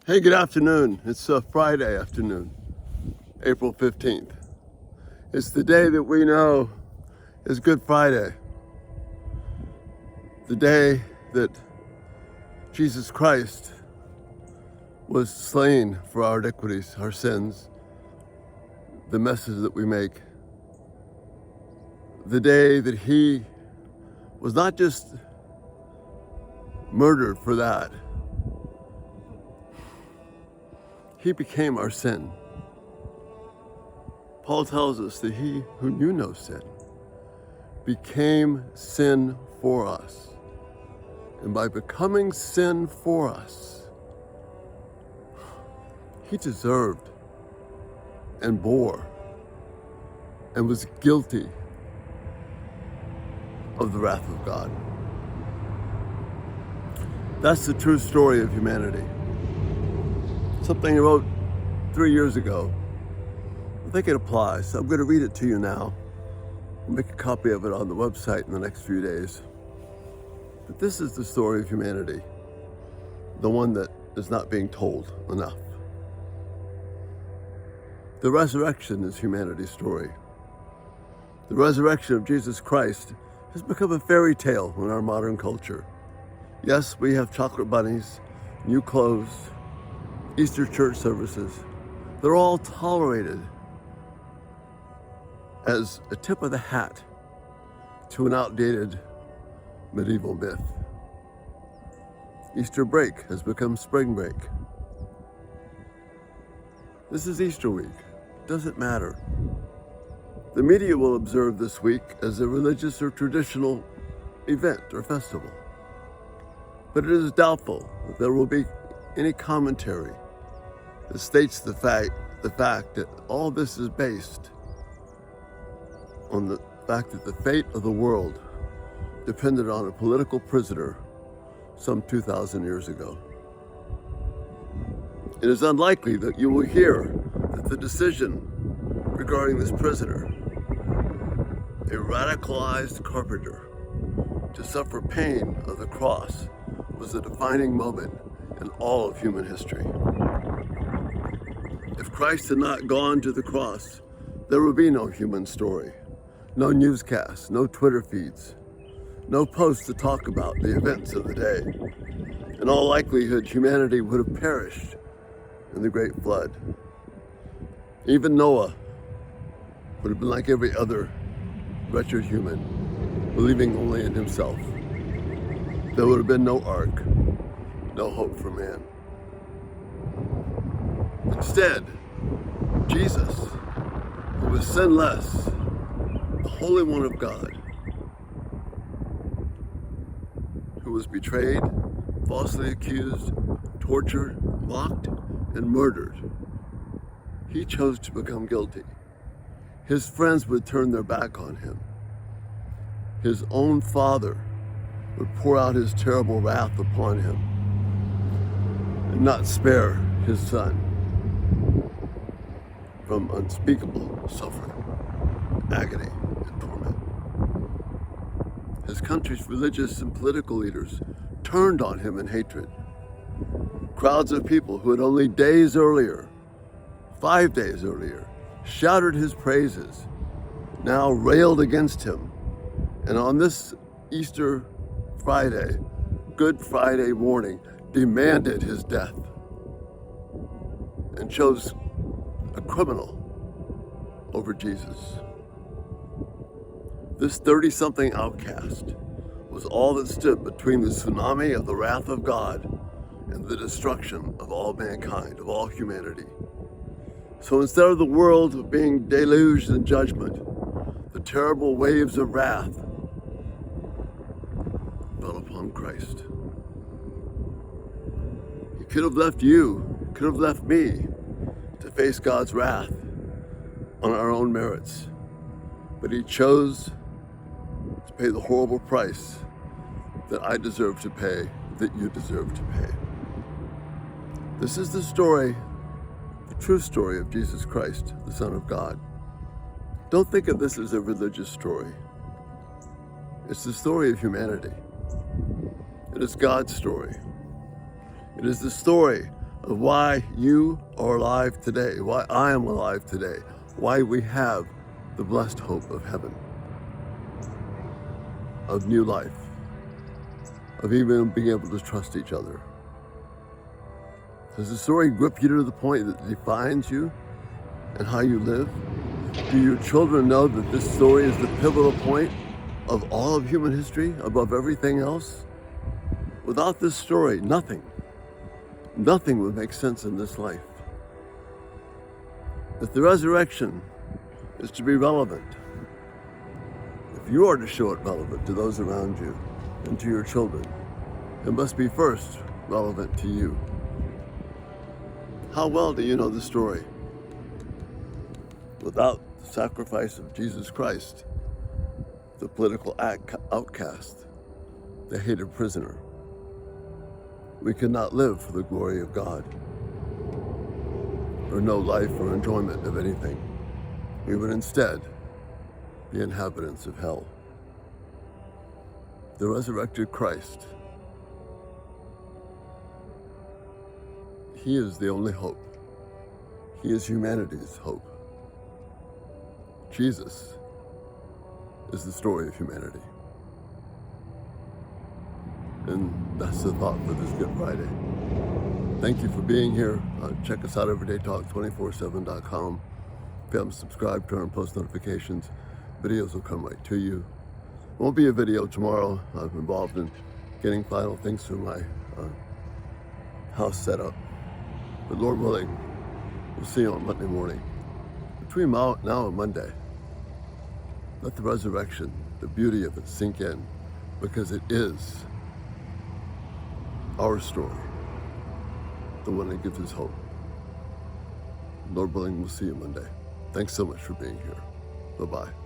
Hey, good afternoon. It's Friday afternoon, April 15th. It's the day that we know is Good Friday. The day that Jesus Christ was slain for our iniquities, our sins, the messes that we make. The day that he was not just murdered for that, he became our sin. Paul tells us that he who knew no sin became sin for us. And by becoming sin for us, he deserved and bore and was guilty of the wrath of God. That's the true story of humanity. Something I wrote 3 years ago. I think it applies, so I'm going to read it to you now. I'll make a copy of it on the website in the next few days. But this is the story of humanity, the one that is not being told enough. The resurrection is humanity's story. The resurrection of Jesus Christ has become a fairy tale in our modern culture. Yes, we have chocolate bunnies, new clothes, Easter church services. They're all tolerated as a tip of the hat to an outdated medieval myth. Easter break has become spring break. This is Easter week. Doesn't matter. The media will observe this week as a religious or traditional event or festival. But it is doubtful that there will be any commentary that states the fact that all this is based on the fact that the fate of the world depended on a political prisoner some 2,000 years ago. It is unlikely that you will hear that the decision regarding this prisoner, a radicalized carpenter, to suffer pain of the cross was a defining moment in all of human history. If Christ had not gone to the cross, there would be no human story, no newscasts, no Twitter feeds, no posts to talk about the events of the day. In all likelihood, humanity would have perished in the great flood. Even Noah would have been like every other wretched human, believing only in himself. There would have been no ark, no hope for man. Instead, Jesus, who was sinless, the Holy One of God, who was betrayed, falsely accused, tortured, mocked, and murdered, he chose to become guilty. His friends would turn their back on him. His own Father would pour out his terrible wrath upon him and not spare his Son from unspeakable suffering, agony, and torment. His country's religious and political leaders turned on him in hatred. Crowds of people who had only days earlier, 5 days earlier, shouted his praises, now railed against him. And on this Easter Friday, Good Friday morning, demanded his death and chose a criminal over Jesus. This 30-something outcast was all that stood between the tsunami of the wrath of God and the destruction of all mankind, of all humanity. So instead of the world being deluged in judgment, the terrible waves of wrath fell upon Christ. He could have left you, could have left me to face God's wrath on our own merits, but he chose to pay the horrible price that I deserve to pay, that you deserve to pay. This is the story, the true story of Jesus Christ, the Son of God. Don't think of this as a religious story. It's the story of humanity. It is God's story. It is the story of why you are alive today, why I am alive today, why we have the blessed hope of heaven, of new life, of even being able to trust each other. Does the story grip you to the point that defines you and how you live? Do your children know that this story is the pivotal point of all of human history, above everything else? Without this story, nothing would make sense in this life. If the resurrection is to be relevant, if you are to show it relevant to those around you and to your children, it must be first relevant to you. How well do you know the story? Without the sacrifice of Jesus Christ, the political outcast, the hated prisoner, we cannot live for the glory of God, or know life or enjoyment of anything. We would instead be inhabitants of hell. The resurrected Christ, He is the only hope. He is humanity's hope. Jesus is the story of humanity. And that's the thought for this Good Friday. Thank you for being here. Check us out everydaytalk247.com. If you haven't subscribed, turn on post notifications. Videos will come right to you. Won't be a video tomorrow. I'm involved in getting final things for my house set up. But Lord willing, we'll see you on Monday morning. Between now and Monday, let the resurrection, the beauty of it sink in, because it is our story, the one that gives us hope. Lord willing, we'll see you Monday. Thanks so much for being here. Bye-bye.